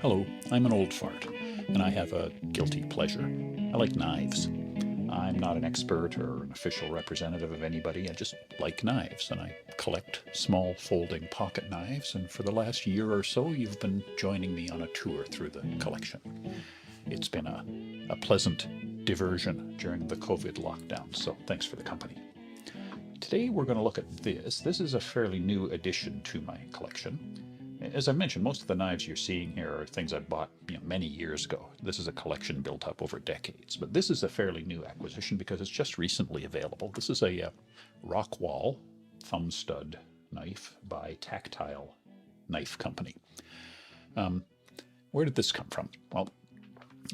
Hello, I'm an old fart, and I have a guilty pleasure. I like knives. I'm not an expert or an official representative of anybody. I just like knives, and I collect small folding pocket knives, and for the last year or so, you've been joining me on a tour through the collection. It's been a pleasant diversion during the COVID lockdown, so thanks for the company. Today we're going to look at this. This is a fairly new addition to my collection. As I mentioned, most of the knives you're seeing here are things I bought many years ago. This is a collection built up over decades, but this is a fairly new acquisition because it's just recently available. This is a Rockwall thumb stud knife by Tactile Knife Company. Where did this come from? Well,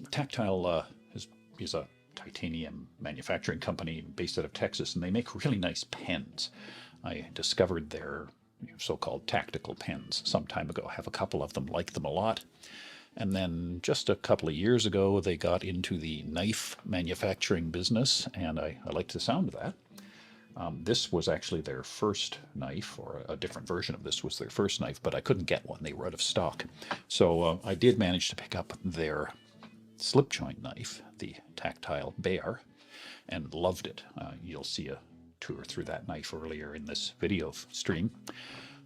Tactile is a titanium manufacturing company based out of Texas, and they make really nice pens. I discovered their so-called tactical pens some time ago. I have a couple of them, like them a lot. And then just a couple of years ago, they got into the knife manufacturing business, and I liked the sound of that. This was actually their first knife, or a different version of this was their first knife, but I couldn't get one. They were out of stock. So I did manage to pick up their slip joint knife, the Tactile Bear, and loved it. You'll see a tour through that knife earlier in this video stream.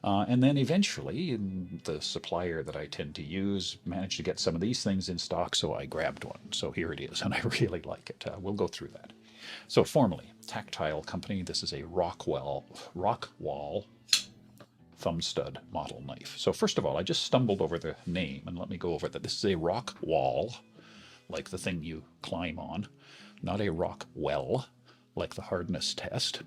And then eventually, the supplier that I tend to use managed to get some of these things in stock, so I grabbed one. So here it is, and I really like it. We'll go through that. So formally, Tactile Company, this is a Rockwall thumb stud model knife. So first of all, I just stumbled over the name, and let me go over that. This is a Rockwall, like the thing you climb on, not a Rockwell, like the hardness test.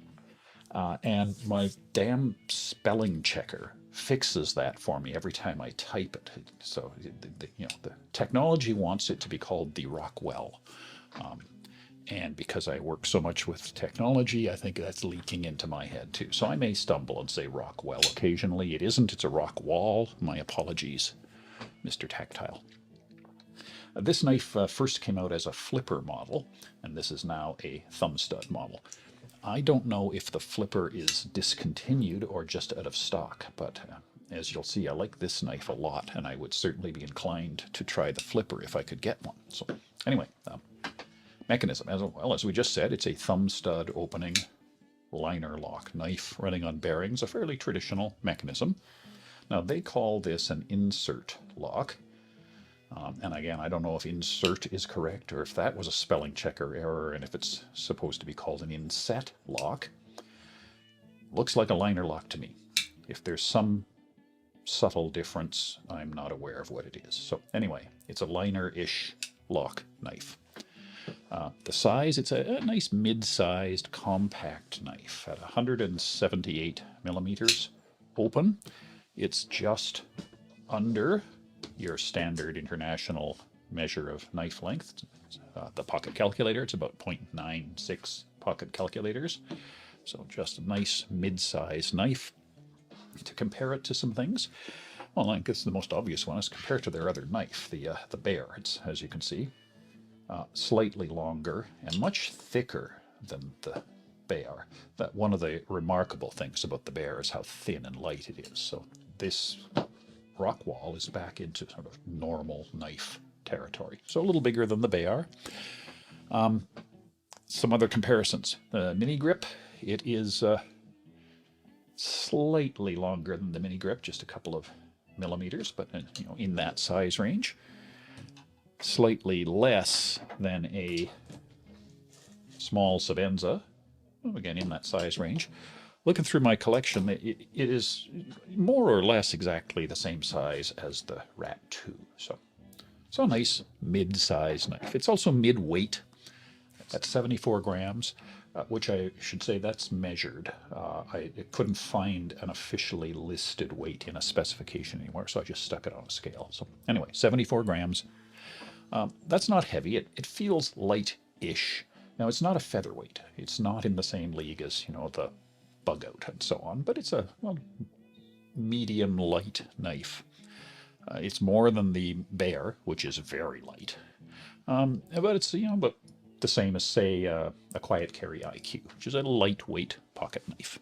And my damn spelling checker fixes that for me every time I type it. So the technology wants it to be called the Rockwell. And because I work so much with technology, I think that's leaking into my head too. So I may stumble and say Rockwell occasionally. It isn't, it's a Rockwall. My apologies, Mr. Tactile. This knife first came out as a flipper model, and this is now a thumb stud model. I don't know if the flipper is discontinued or just out of stock, but as you'll see, I like this knife a lot, and I would certainly be inclined to try the flipper if I could get one. So anyway, mechanism, as we just said, it's a thumb stud opening liner lock knife running on bearings, a fairly traditional mechanism. Now they call this an insert lock. And again, I don't know if insert is correct or if that was a spelling checker error and if it's supposed to be called an inset lock. Looks like a liner lock to me. If there's some subtle difference, I'm not aware of what it is. So anyway, it's a liner-ish lock knife. The size, it's a nice mid-sized compact knife at 178 millimeters open. It's just under your standard international measure of knife length. The pocket calculator, it's about 0.96 pocket calculators. So just a nice mid-size knife. To compare it to some things, well, I guess the most obvious one is compared to their other knife, the Bear. It's, as you can see, slightly longer and much thicker than the Bear. That one of the remarkable things about the Bear is how thin and light it is. So this Rockwall is back into sort of normal knife territory. So a little bigger than the Bear. Some other comparisons. The mini grip, it is slightly longer than the mini grip, just a couple of millimeters, but in that size range. Slightly less than a small Sabenza, again in that size range. Looking through my collection, it is more or less exactly the same size as the Rat 2. So a nice mid-size knife. It's also mid-weight at 74 grams, which I should say that's measured. I couldn't find an officially listed weight in a specification anymore, so I just stuck it on a scale. So anyway, 74 grams. That's not heavy. It feels light-ish. Now, it's not a featherweight. It's not in the same league as, the bug out and so on, but it's a medium light knife. It's more than the Bear, which is very light, but it's about the same as, say, a Quiet Carry IQ, which is a lightweight pocket knife.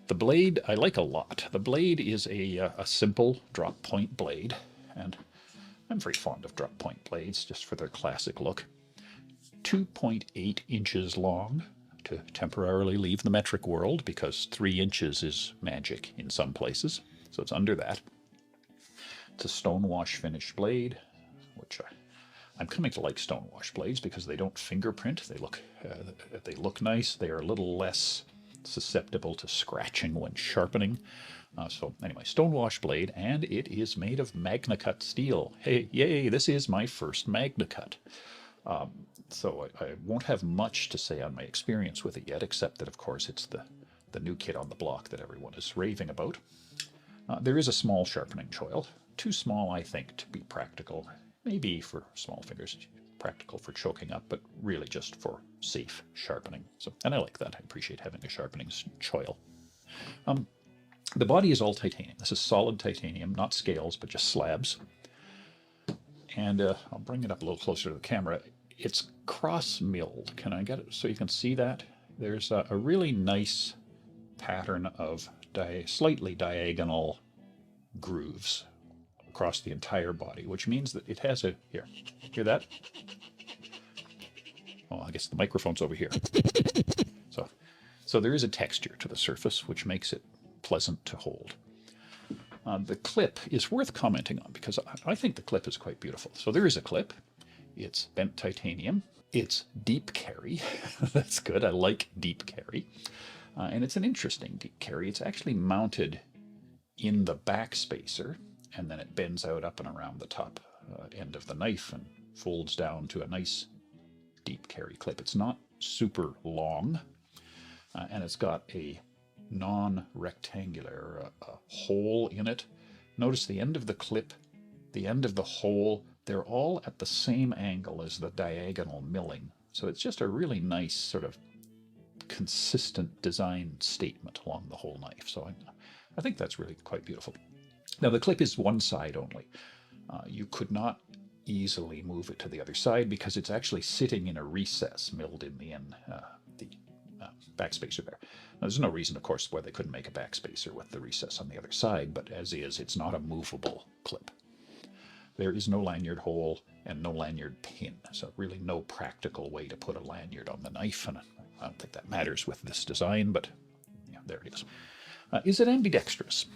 The blade I like a lot. The blade is a simple drop point blade, and I'm very fond of drop point blades just for their classic look. 2.8 inches long to temporarily leave the metric world because 3 inches is magic in some places, so it's under that. It's a stonewash finish blade, which I'm coming to like stonewash blades because they don't fingerprint. They look nice. They are a little less susceptible to scratching when sharpening. So anyway, stonewash blade, and it is made of MagnaCut steel. Hey, yay! This is my first MagnaCut. So I won't have much to say on my experience with it yet, except that of course it's the new kid on the block that everyone is raving about. There is a small sharpening choil. Too small, I think, to be practical. Maybe for small fingers, practical for choking up, but really just for safe sharpening. So, and I like that. I appreciate having a sharpening choil. The body is all titanium. This is solid titanium, not scales, but just slabs. And I'll bring it up a little closer to the camera. It's cross-milled. Can I get it so you can see that? There's a really nice pattern of slightly diagonal grooves across the entire body, which means that it has a... Here, hear that? Oh, I guess the microphone's over here. So there is a texture to the surface, which makes it pleasant to hold. The clip is worth commenting on because I think the clip is quite beautiful. So there is a clip. It's bent titanium. It's deep carry. That's good. I like deep carry. And it's an interesting deep carry. It's actually mounted in the back spacer, and then it bends out up and around the top end of the knife and folds down to a nice deep carry clip. It's not super long, and it's got a non-rectangular hole in it. Notice the end of the clip, the end of the hole, they're all at the same angle as the diagonal milling. So it's just a really nice sort of consistent design statement along the whole knife. So I think that's really quite beautiful. Now the clip is one side only. You could not easily move it to the other side because it's actually sitting in a recess milled in the backspacer there. Now, there's no reason, of course, why they couldn't make a backspacer with the recess on the other side, but as is, it's not a movable clip. There is no lanyard hole and no lanyard pin, so really no practical way to put a lanyard on the knife, and I don't think that matters with this design, but yeah, there it is. Is it ambidextrous?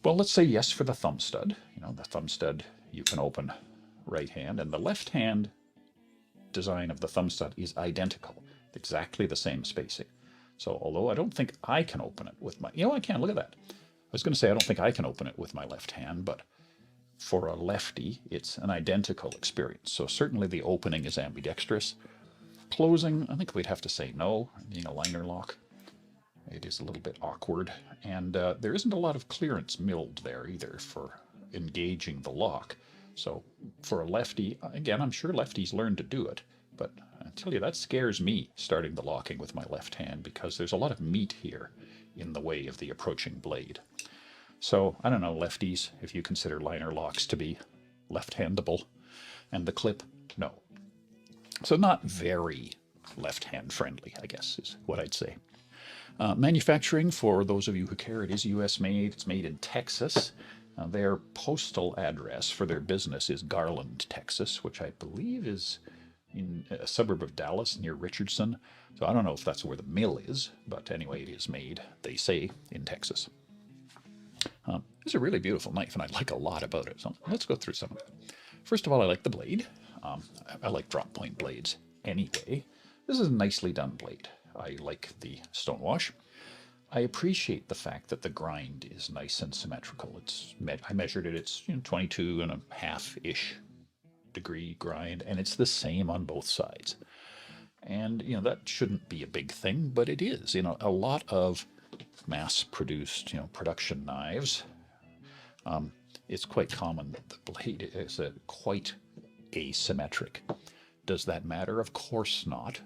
Well, let's say yes for the thumb stud. You know, the thumb stud you can open right hand, and the left hand design of the thumb stud is identical, exactly the same spacing. So although I don't think I can open it with my, I can, look at that. I was going to say I don't think I can open it with my left hand, but for a lefty, it's an identical experience. So certainly the opening is ambidextrous. Closing, I think we'd have to say no, being a liner lock. It is a little bit awkward, and there isn't a lot of clearance milled there either for engaging the lock. So for a lefty, again, I'm sure lefties learn to do it, but I tell you, that scares me starting the locking with my left hand because there's a lot of meat here in the way of the approaching blade. So I don't know, lefties, if you consider liner locks to be left-handable, and the clip, no. So not very left-hand friendly, I guess, is what I'd say. Manufacturing, for those of you who care, it is US made. It's made in Texas. Their postal address for their business is Garland, Texas, which I believe is in a suburb of Dallas near Richardson. So I don't know if that's where the mill is, but anyway, it is made, they say, in Texas. It's a really beautiful knife, and I like a lot about it. So let's go through some of it. First of all, I like the blade. I like drop point blades anyway. This is a nicely done blade. I like the stonewash. I appreciate the fact that the grind is nice and symmetrical. I measured it, it's 22.5-ish degree grind, and it's the same on both sides. And that shouldn't be a big thing, but it is. A lot of mass-produced production knives, it's quite common that the blade is quite asymmetric. Does that matter? Of course not,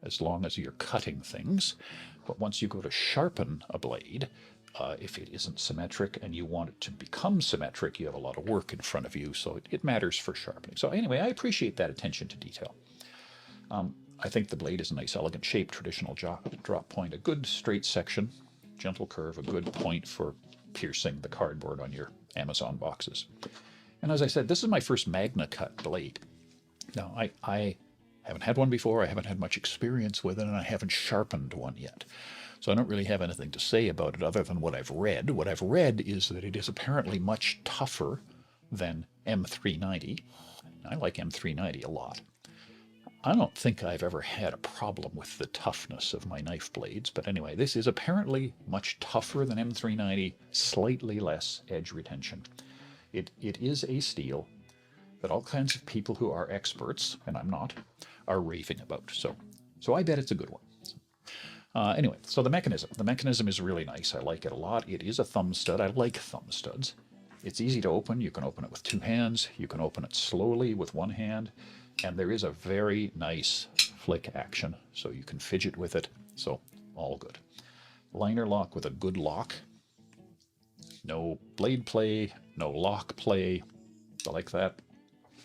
as long as you're cutting things. But once you go to sharpen a blade, if it isn't symmetric and you want it to become symmetric, you have a lot of work in front of you, so it matters for sharpening. So anyway, I appreciate that attention to detail. I think the blade is a nice, elegant shape, traditional drop point, a good straight section, gentle curve, a good point for piercing the cardboard on your Amazon boxes. And as I said, this is my first Magna Cut blade. Now, I haven't had one before, I haven't had much experience with it, and I haven't sharpened one yet. So I don't really have anything to say about it other than what I've read. What I've read is that it is apparently much tougher than M390. I like M390 a lot. I don't think I've ever had a problem with the toughness of my knife blades, but anyway, this is apparently much tougher than M390, slightly less edge retention. It is a steel that all kinds of people who are experts, and I'm not, are raving about. So I bet it's a good one. Anyway, so the mechanism is really nice. I like it a lot. It is a thumb stud. I like thumb studs. It's easy to open. You can open it with two hands. You can open it slowly with one hand. And there is a very nice flick action, so you can fidget with it. So all good. Liner lock with a good lock. No blade play, no lock play. I like that.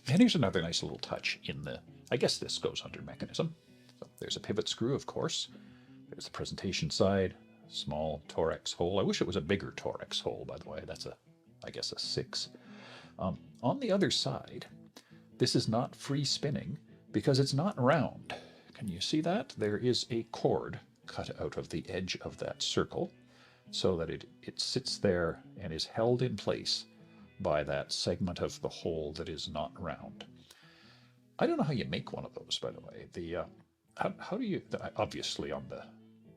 And here's another nice little touch in the, I guess this goes under mechanism. So there's a pivot screw, of course. There's the presentation side, small Torx hole. I wish it was a bigger Torx hole, by the way. That's I guess a 6. On the other side, this is not free spinning because it's not round. Can you see that? There is a cord cut out of the edge of that circle so that it sits there and is held in place by that segment of the hole that is not round. I don't know how you make one of those, by the way. How do you, obviously on the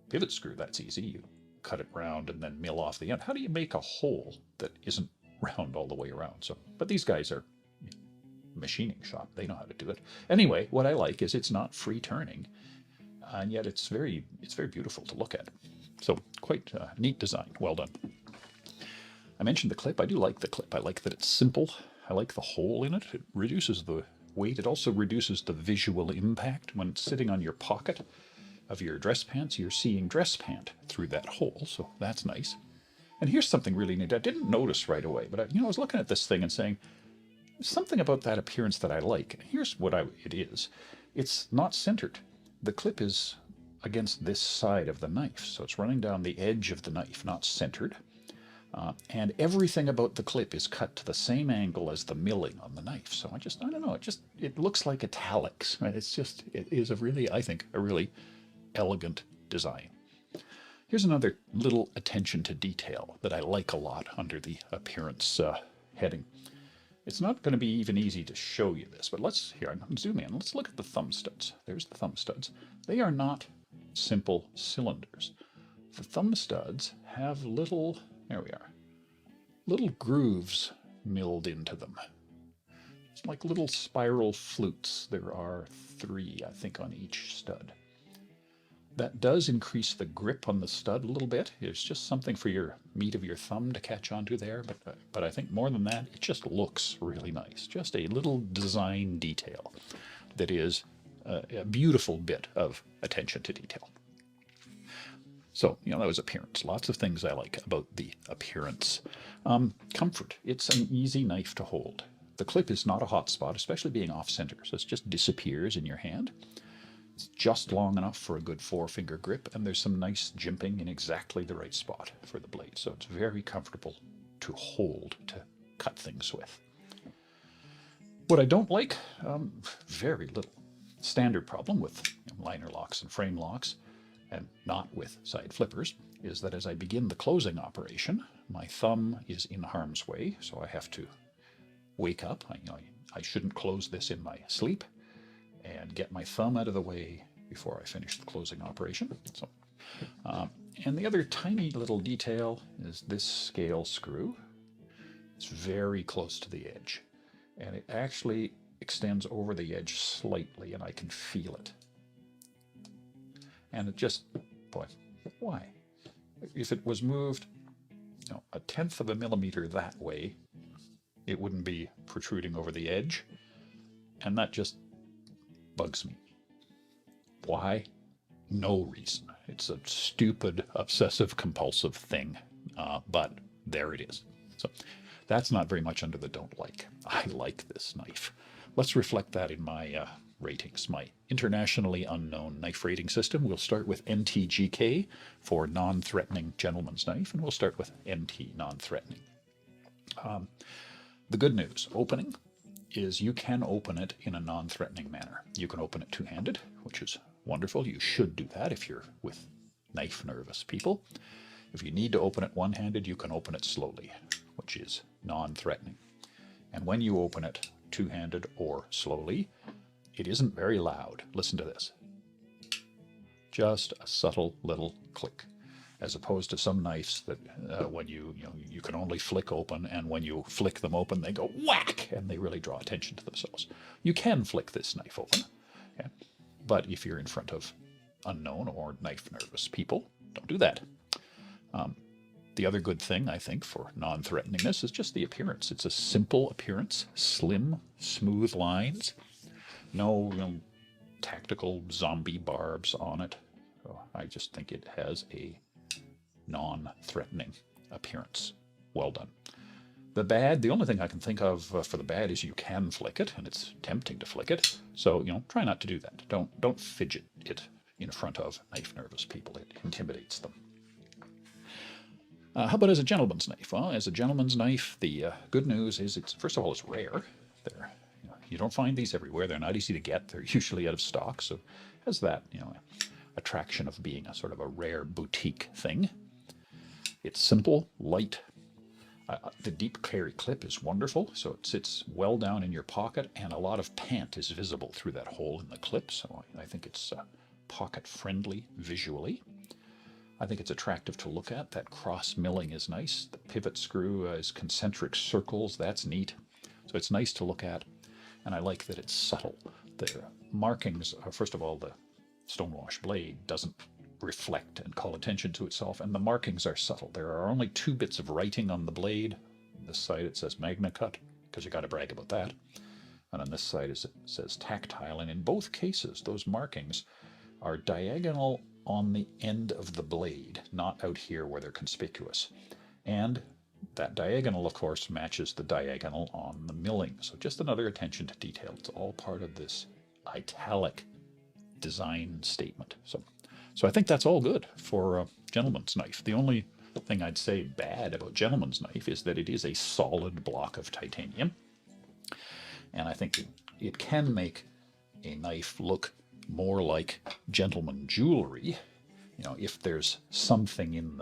pivot screw, that's easy. You cut it round and then mill off the end. How do you make a hole that isn't round all the way around? So, but these guys are machining shop. They know how to do it. Anyway, what I like is it's not free turning, and yet it's very beautiful to look at. So quite neat design. Well done. I mentioned the clip. I do like the clip. I like that it's simple. I like the hole in it. It reduces the weight. It also reduces the visual impact. When it's sitting on your pocket of your dress pants, you're seeing dress pant through that hole, so that's nice. And here's something really neat. I didn't notice right away, but I was looking at this thing and saying, something about that appearance that I like. Here's what it is. It's not centered. The clip is against this side of the knife, so it's running down the edge of the knife, not centered. And everything about the clip is cut to the same angle as the milling on the knife. So I don't know, it looks like italics. Right? It is I think, a really elegant design. Here's another little attention to detail that I like a lot under the appearance heading. It's not going to be even easy to show you this, but I'm going to zoom in. Let's look at the thumb studs. There's the thumb studs. They are not simple cylinders. The thumb studs have little grooves milled into them. It's like little spiral flutes. There are 3, I think, on each stud. That does increase the grip on the stud a little bit. It's just something for your meat of your thumb to catch onto there. But I think more than that, it just looks really nice. Just a little design detail that is a beautiful bit of attention to detail. So, that was appearance. Lots of things I like about the appearance. Comfort. It's an easy knife to hold. The clip is not a hot spot, especially being off-center, so it just disappears in your hand. It's just long enough for a good 4-finger grip, and there's some nice jimping in exactly the right spot for the blade. So it's very comfortable to hold, to cut things with. What I don't like, very little. Standard problem with liner locks and frame locks, and not with side flippers, is that as I begin the closing operation, my thumb is in harm's way, so I have to wake up. I shouldn't close this in my sleep, and get my thumb out of the way before I finish the closing operation. So, and the other tiny little detail is this scale screw. It's very close to the edge, and it actually extends over the edge slightly, and I can feel it. And it just, boy, why? If it was moved 1/10 of a millimeter that way, it wouldn't be protruding over the edge, and that just bugs me. Why? No reason. It's a stupid, obsessive, compulsive thing, but there it is. So that's not very much under the don't like. I like this knife. Let's reflect that in my ratings, my internationally unknown knife rating system. We'll start with NTGK for non-threatening gentleman's knife, and we'll start with NT, non-threatening. The good news, opening, is you can open it in a non-threatening manner. You can open it two-handed, which is wonderful. You should do that if you're with knife-nervous people. If you need to open it one-handed, you can open it slowly, which is non-threatening. And when you open it two-handed or slowly, it isn't very loud. Listen to this. Just a subtle little click, as opposed to some knives that when you can only flick open, and when you flick them open, they go whack, and they really draw attention to themselves. You can flick this knife open, yeah? But if you're in front of unknown or knife-nervous people, don't do that. The other good thing, I think, for non-threateningness is just the appearance. It's a simple appearance, slim, smooth lines, no tactical zombie barbs on it. So I just think it has a non-threatening appearance. Well done. The bad, the only thing I can think of for the bad is you can flick it, and it's tempting to flick it. So, try not to do that. Don't fidget it in front of knife-nervous people. It intimidates them. How about as a gentleman's knife? Well, as a gentleman's knife, the good news is first of all, it's rare. You don't find these everywhere. They're not easy to get. They're usually out of stock. So it has that, attraction of being a sort of a rare boutique thing. It's simple, light. The deep carry clip is wonderful, so it sits well down in your pocket, and a lot of pant is visible through that hole in the clip, so I think it's pocket-friendly visually. I think it's attractive to look at. That cross milling is nice. The pivot screw is concentric circles. That's neat. So it's nice to look at, and I like that it's subtle. The markings, first of all, the stonewash blade doesn't reflect and call attention to itself, and the markings are subtle. There are only 2 bits of writing on the blade. On this side it says Magna Cut, because you got to brag about that. And on this side it says Tactile, and in both cases those markings are diagonal on the end of the blade, not out here where they're conspicuous. And that diagonal, of course, matches the diagonal on the milling. So just another attention to detail. It's all part of this italic design statement. So I think that's all good for a gentleman's knife. The only thing I'd say bad about gentleman's knife is that it is a solid block of titanium. And I think it can make a knife look more like gentleman jewelry, if there's something in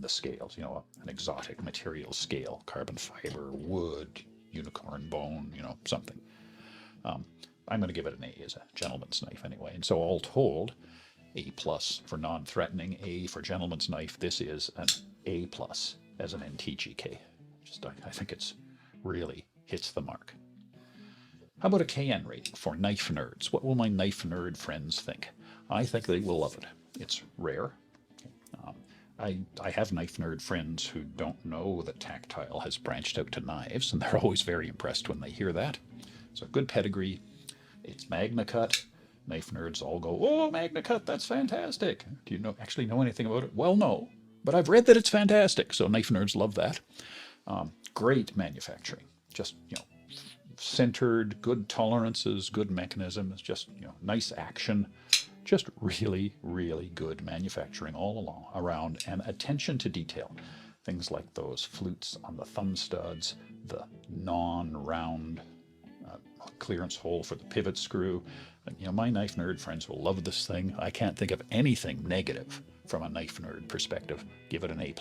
the scales, an exotic material scale, carbon fiber, wood, unicorn bone, something. I'm going to give it an A as a gentleman's knife anyway. And so all told, A+ for non-threatening, A for gentleman's knife. This is an A+ as an NTGK. I think it's really hits the mark. How about a KN rating for knife nerds? What will my knife nerd friends think? I think they will love it. It's rare. I have knife nerd friends who don't know that Tactile has branched out to knives, and they're always very impressed when they hear that. So good pedigree. It's Magna Cut. Knife nerds all go, "Oh, Magna Cut, that's fantastic." Do you actually know anything about it? Well, no, but I've read that it's fantastic, so knife nerds love that. Great manufacturing. Just, centered, good tolerances, good mechanisms, just, nice action. Just really, really good manufacturing all around, and attention to detail. Things like those flutes on the thumb studs, the non-round clearance hole for the pivot screw. My knife nerd friends will love this thing. I can't think of anything negative from a knife nerd perspective. Give it an A+.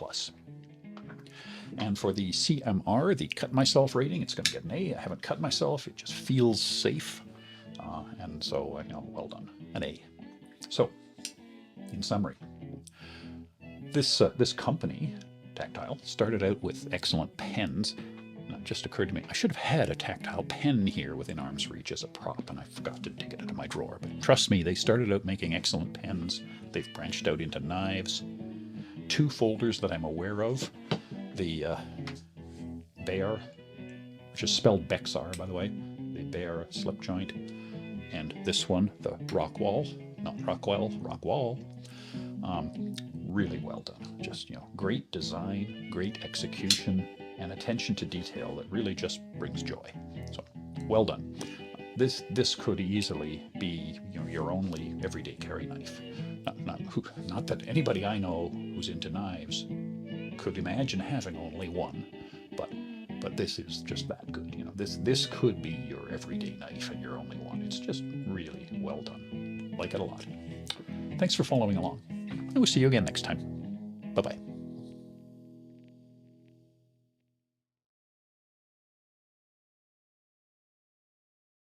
And for the CMR, the cut myself rating, it's going to get an A. I haven't cut myself. It just feels safe. And so, well done. An A. So, in summary, this company, Tactile, started out with excellent pens. And it just occurred to me, I should have had a Tactile pen here within arm's reach as a prop, and I forgot to dig it out of my drawer. But trust me, they started out making excellent pens. They've branched out into knives. 2 folders that I'm aware of. The Bear, which is spelled Bexar, by the way, the Bear slip joint, and this one, the Rockwall, not Rockwell, Rockwall. Really well done. Just, great design, great execution, and attention to detail that really just brings joy. So, well done. This could easily be, your only everyday carry knife. Not that anybody I know who's into knives could imagine having only one, but but this is just that good. You know, this could be your everyday knife and your only one. It's just really well done. Like it a lot. Thanks for following along. I will see you again next time. Bye-bye.